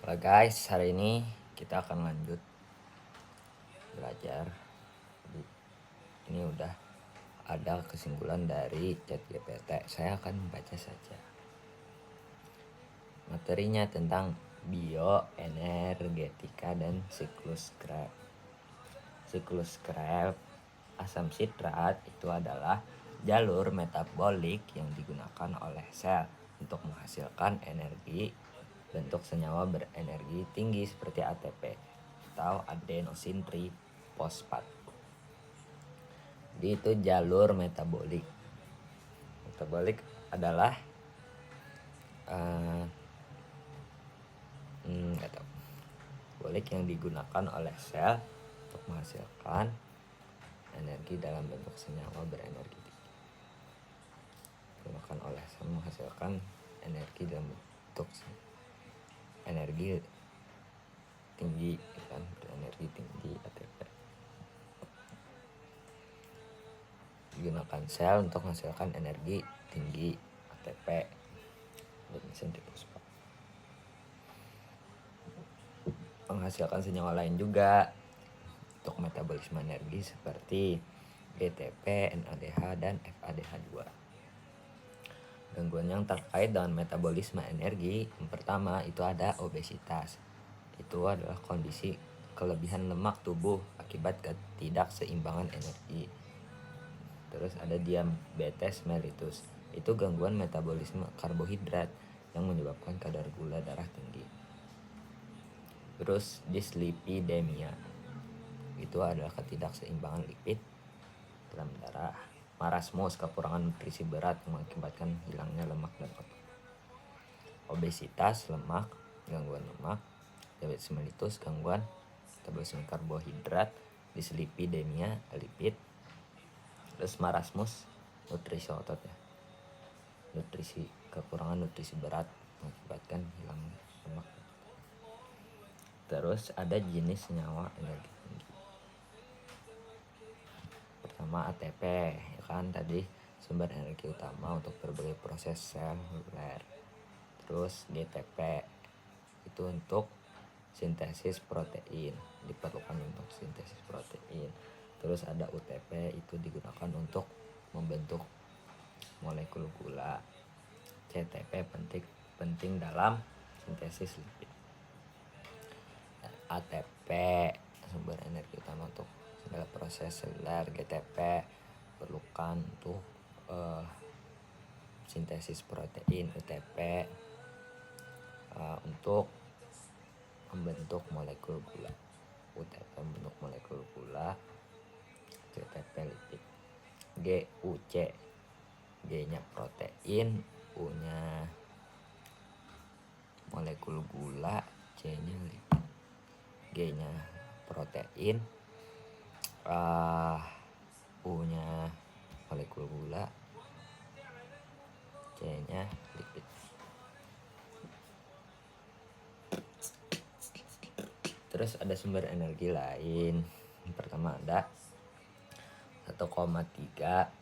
Halo guys, hari ini kita akan lanjut belajar. Jadi, ini udah ada kesimpulan dari ChatGPT. Saya akan membaca saja. Materinya tentang bioenergetika dan siklus Krebs. Siklus Krebs, asam sitrat itu adalah jalur metabolik yang digunakan oleh sel untuk menghasilkan energi bentuk senyawa berenergi tinggi seperti ATP atau adenosin trifosfat. Jadi itu jalur metabolik. Metabolik adalah metabolik yang digunakan oleh sel untuk menghasilkan energi dalam bentuk senyawa berenergi tinggi. Digunakan oleh sel menghasilkan energi dalam bentuk energi tinggi, kan, berenergi tinggi ATP. Digunakan sel untuk menghasilkan energi tinggi ATP dan sentrifusal. Menghasilkan senyawa lain juga untuk metabolisme energi seperti ATP, NADH, dan FADH2. Gangguan yang terkait dengan metabolisme energi, yang pertama itu ada obesitas. Itu adalah kondisi kelebihan lemak tubuh akibat ketidakseimbangan energi. Terus ada diabetes mellitus, itu gangguan metabolisme karbohidrat yang menyebabkan kadar gula darah tinggi. Terus dislipidemia, itu adalah ketidakseimbangan lipid dalam darah. Marasmus, kekurangan nutrisi berat mengakibatkan hilangnya lemak dan otot. Obesitas, lemak, gangguan lemak. Diabetes mellitus, gangguan metabolisme karbohidrat. Dislipidemia, lipid. Terus marasmus, nutrisi otot ya. Nutrisi, kekurangan nutrisi berat mengakibatkan hilang lemak. Terus ada jenis senyawa energi tinggi. Pertama ATP, ya kan, tadi sumber energi utama untuk berbagai proses seluler. Terus GTP, itu untuk sintesis protein, diperlukan untuk sintesis protein. Terus ada UTP, itu digunakan untuk membentuk molekul gula. CTP penting dalam sintesis lipid. ATP, sumber energi utama untuk segala proses seluler. GTP perlukan untuk sintesis protein. UTP untuk membentuk molekul gula. UTP membentuk molekul gula. GTP lipid. GUC, G-nya protein, U-nya molekul gula, C-nya lipid. G-nya protein, U-nya molekul gula, C-nya lipid. Terus ada sumber energi lain. Yang pertama ada 1,3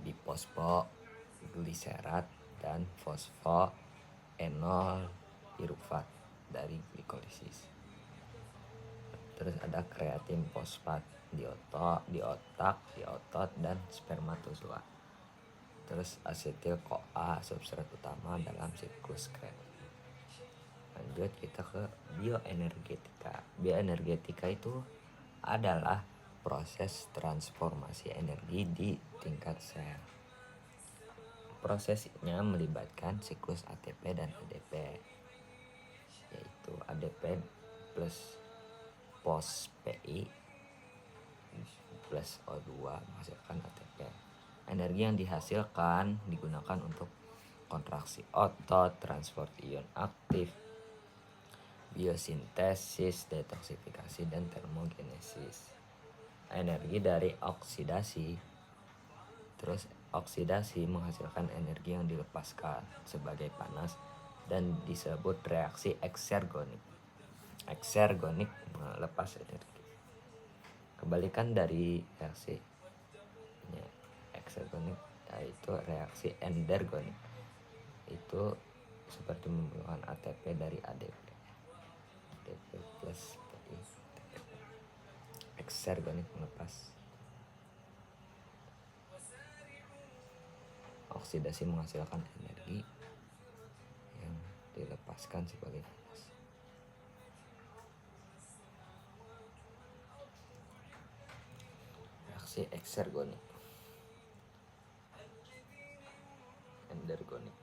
bifosfogliserat dan fosfoenol pirufat dari glikolisis. Terus ada kreatin fosfat di otak, di otot, dan spermatozoa. Terus asetil-CoA, substrat utama dalam siklus Krebs. Lanjut kita ke bioenergetika. Bioenergetika itu adalah proses transformasi energi di tingkat sel. Prosesnya melibatkan siklus ATP dan ADP, yaitu ADP plus phosPI plus O2 menghasilkan ATP. Energi yang dihasilkan digunakan untuk kontraksi otot, transport ion aktif, biosintesis, detoksifikasi, dan termogenesis. Energi dari oksidasi. Terus oksidasi menghasilkan energi yang dilepaskan sebagai panas dan disebut reaksi eksergonik. Eksergonik melepas energi. Kebalikan dari reaksi eksergonik yaitu reaksi endergonik. Itu seperti membutuhkan ATP dari ADP. eksergonik melepas. Oksidasi menghasilkan energi yang dilepaskan sebagai panas. Reaksi eksergonik, endergonik.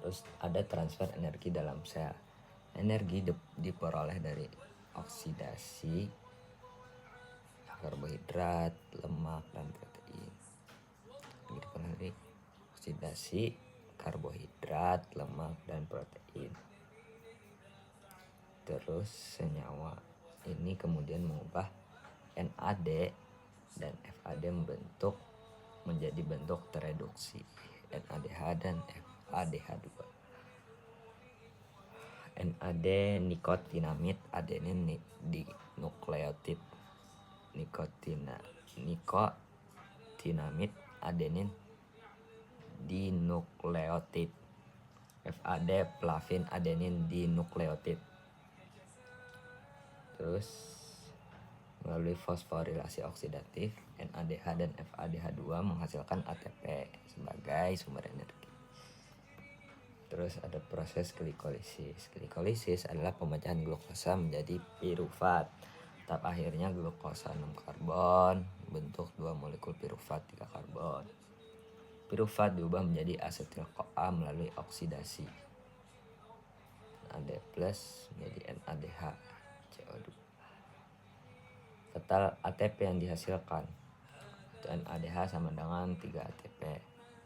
Terus ada transfer energi dalam sel. Energi diperoleh dari oksidasi karbohidrat, lemak, dan protein. Diperoleh dari oksidasi karbohidrat, lemak, dan protein. Terus senyawa ini kemudian mengubah NAD dan FAD menjadi bentuk tereduksi NADH dan FADH2. NAD nikotinamid adenin dinukleotid, nikotinamid adenin dinukleotid, FAD flavin adenin dinukleotid. Terus melalui fosforilasi oksidatif, NADH dan FADH2 menghasilkan ATP sebagai sumber energi. Terus ada proses glikolisis. Glikolisis adalah pemecahan glukosa menjadi pirufat. Tahap akhirnya glukosa 6 karbon bentuk 2 molekul pirufat 3 karbon. Pirufat diubah menjadi asetil-CoA melalui oksidasi. NAD+ menjadi NADH CO2. Total ATP yang dihasilkan itu NADH sama dengan 3 ATP,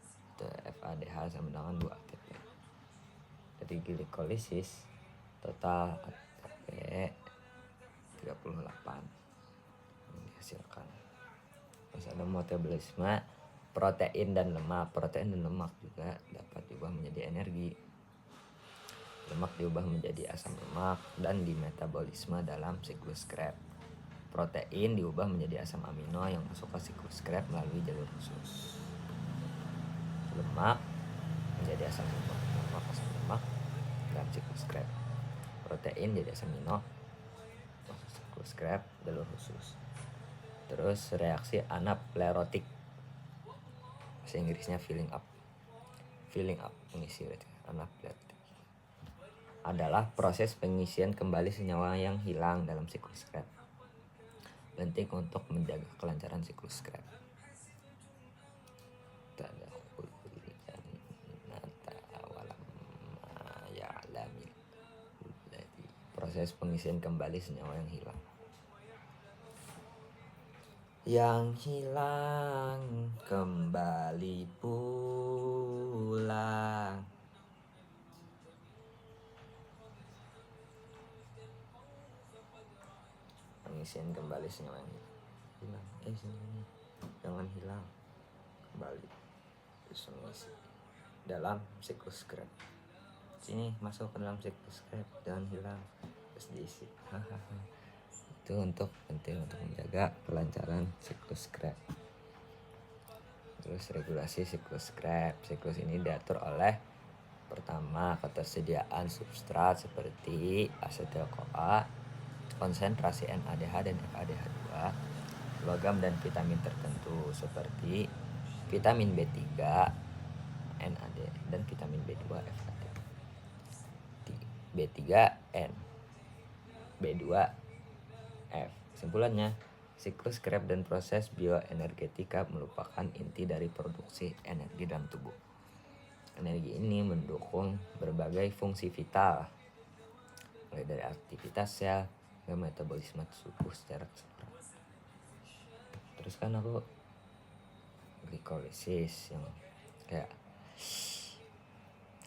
itu FADH sama dengan 2 ATP. Dari glikolisis total ATP 38 yang dihasilkan. Terus ada metabolisme protein dan lemak. Protein dan lemak juga dapat diubah menjadi energi. Lemak diubah menjadi asam lemak dan dimetabolisme dalam siklus Krebs. Protein diubah menjadi asam amino yang masuk ke siklus Krebs melalui jalur khusus. Lemak menjadi asam lemak dalam siklus Krebs. Protein jadi asam amino masuk siklus Krebs jalur khusus. Terus reaksi anaplerotik, bahasa Inggrisnya filling up mengisi berarti. Anaplerotik adalah proses pengisian kembali senyawa yang hilang dalam siklus Krebs. Penting untuk menjaga kelancaran siklus Krebs. Proses pengisian kembali senyawa yang hilang. Yang hilang kembali pulang. Pengisian kembali senyawa yang hilang. Senyawanya jangan hilang, kembali terus mengisi dalam siklus Krebs. Sini masuk ke dalam siklus Krebs, jangan hilang, terus diisi. Itu penting untuk menjaga kelancaran siklus Krebs. Terus regulasi siklus Krebs. Siklus ini diatur oleh pertama ketersediaan substrat seperti asetil-CoA, konsentrasi NADH dan FADH2, logam dan vitamin tertentu seperti vitamin B3 NAD dan vitamin B2 FAD. B3N, B2 F. Kesimpulannya, siklus Krebs dan proses bioenergetika merupakan inti dari produksi energi dalam tubuh. Energi ini mendukung berbagai fungsi vital, mulai dari aktivitas sel ke metabolisme tubuh secara keseluruhan. Terus kan aku glikolisis yang kayak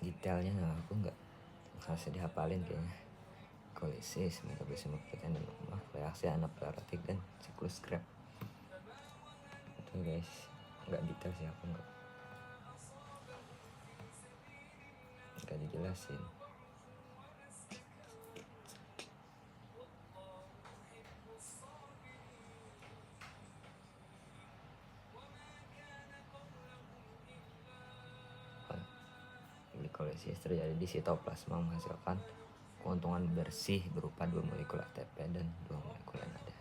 detailnya aku nggak harus dihafalin kayaknya. Glikolisis, metabolisme protein dan lemak, reaksi anaplerotik dan siklus Krebs. Itu guys, nggak detail sih, aku nggak dijelasin. Glikolisis terjadi di sitoplasma menghasilkan keuntungan bersih berupa 2 molekul ATP dan 2 molekul NADH.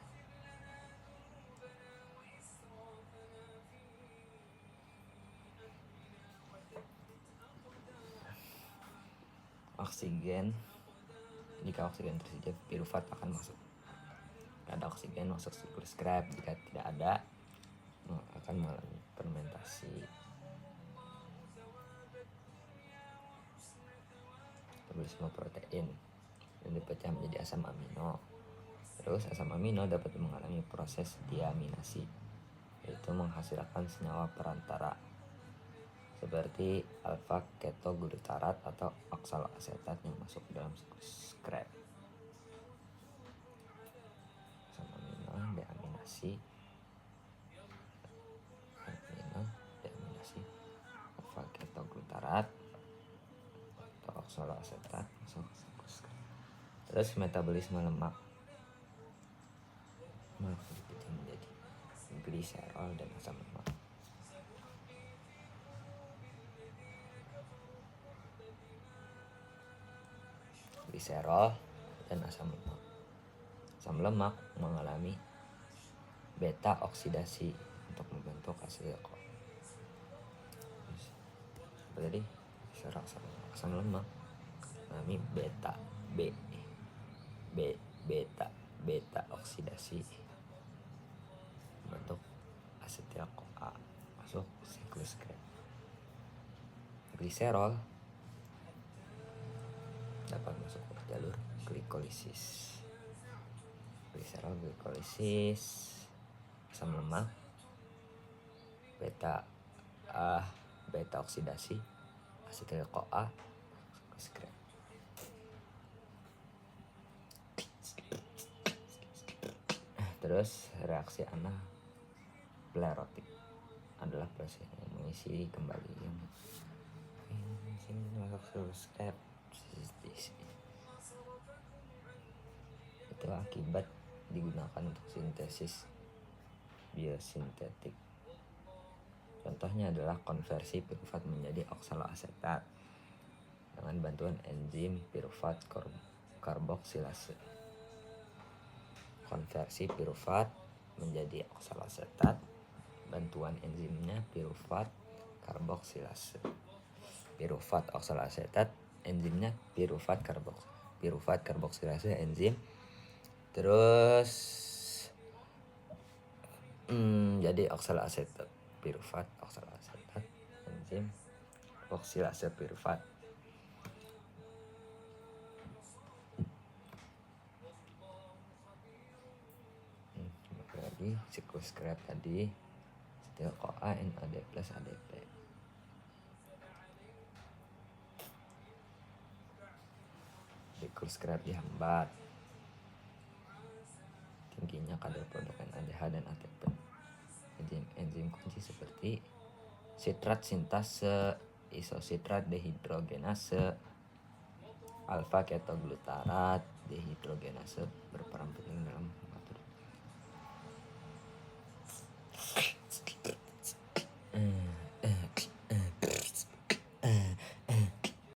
Oksigen, jika oksigen tersedia, piruvat akan masuk. Ada oksigen masuk siklus Krebs. Jika tidak ada, akan mengalami fermentasi. Metabolisme protein yang dipecah menjadi asam amino. Terus asam amino dapat mengalami proses diaminasi, yaitu menghasilkan senyawa perantara seperti alfa ketoglutarat atau oksaloasetat yang masuk dalam siklus Krebs. Asam amino deaminasi alfa ketoglutarat atau oksaloasetat masuk siklus Krebs. Terus metabolisme lemak dipecah menjadi gliserol dan asam lemak. Gliserol dan asam lemak. Asam lemak mengalami beta oksidasi untuk membentuk asetil CoA. Jadi asam lemak mengalami beta oksidasi membentuk asetil CoA masuk siklus Krebs. Gliserol dapat masuk ke jalur glikolisis. Gliserol glikolisis, asam lemak, beta oksidasi asetil CoA siklus Krebs. Terus reaksi anaplerotik adalah proses yang mengisi kembali yang masuk siklus Krebs. Itu akibat digunakan untuk sintesis biosintetik. Contohnya adalah konversi piruvat menjadi oksaloasetat dengan bantuan enzim piruvat karboksilase. Konversi piruvat menjadi oksaloasetat, bantuan enzimnya piruvat karboksilase. Piruvat oksaloasetat, enzimnya piruvat karboksilase enzim. Terus jadi oksaloasetat piruvat oksaloasetat enzim oksilase piruvat. Lagi siklus Krebs tadi asetil CoA NAD plus ADP. Siklus Krebs dihambat, tingginya kadar produk NADH dan ATP. Enzim kunci seperti sitrat sintase, isositrat dehidrogenase, alfa ketoglutarat dehidrogenase berperan penting dalam